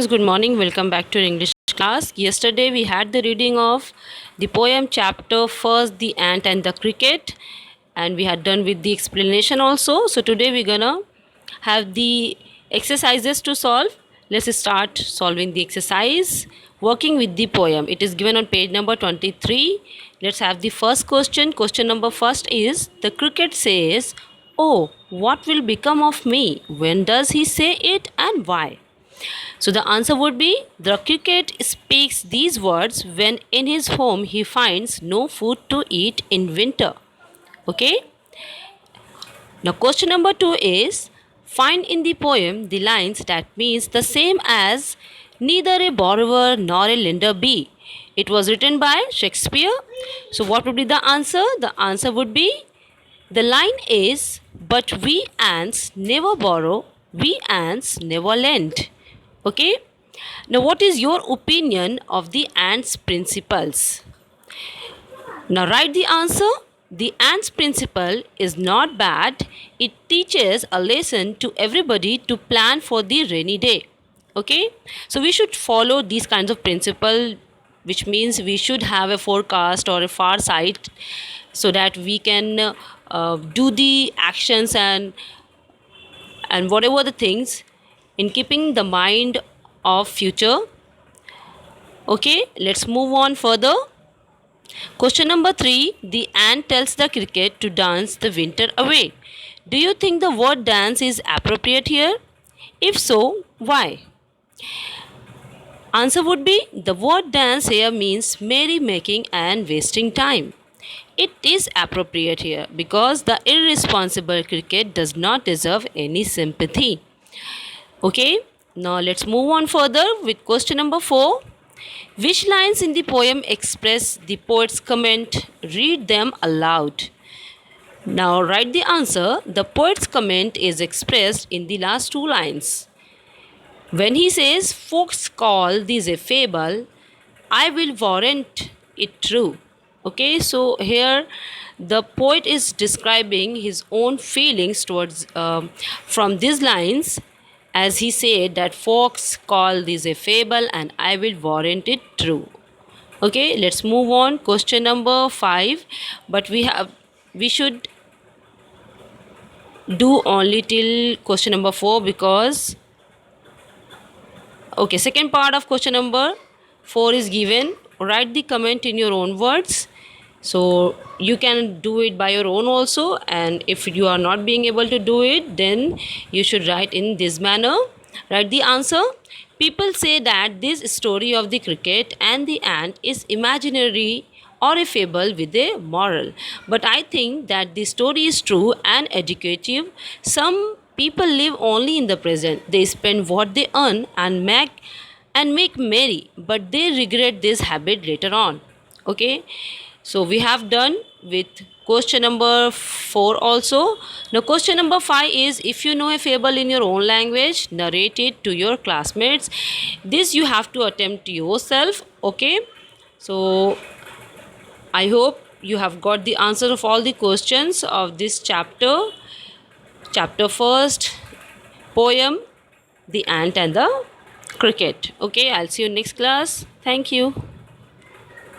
Good morning, welcome back to English class. Yesterday we had the reading of the poem chapter first, The Ant and the Cricket, and we had done with the explanation also. So today we're gonna have the exercises to solve. Let's start solving the exercise. Working with the poem. It is given on page number 23. Let's have the first question. Question number first is the cricket says, "Oh, what will become of me?" When does he say it and why? So the answer would be the cricket speaks these words when in his home he finds no food to eat in winter. Okay? Now question number 2 is find in the poem the lines that means the same as neither a borrower nor a lender be. It was written by Shakespeare. So what would be the answer? The answer would be the line is but we ants never borrow, we ants never lend. Okay? Now, what is your opinion of the ants' principles? Now, write the answer. The ants' principle is not bad. It teaches a lesson to everybody to plan for the rainy day. Okay? So, we should follow these kinds of principle, which means we should have a forecast or a far sight so that we can do the actions and whatever the things in keeping the mind of future. Okay, let's move on further. Question number 3. The ant tells the cricket to dance the winter away. Do you think the word dance is appropriate here? If so, why? Answer would be the word dance here means merry making and wasting time. It is appropriate here because the irresponsible cricket does not deserve any sympathy. Okay, now let's move on further with question number 4. Which lines in the poem express the poet's comment? Read them aloud. Now write the answer. The poet's comment is expressed in the last two lines. When he says, folks call this a fable, I will warrant it true. Okay, so here the poet is describing his own feelings towards from these lines, as he said that folks call this a fable and I will warrant it true. Okay, let's move on. Question number 5, but we should do only till question number 4 because okay, second part of question number 4 is given. Write the comment in your own words. So you can do it by your own also, and if you are not being able to do it, then you should write in this manner. Write the answer. People say that this story of the cricket and the ant is imaginary or a fable with a moral. But I think that the story is true and educative. Some people live only in the present. They spend what they earn and make merry, but they regret this habit later on. Okay? So we have done with question number 4 also. Now question number 5 is if you know a fable in your own language, narrate it to your classmates. This you have to attempt yourself. Okay. So I hope you have got the answer of all the questions of this chapter. Chapter first, poem, The Ant and the Cricket. Okay, I'll see you next class. Thank you.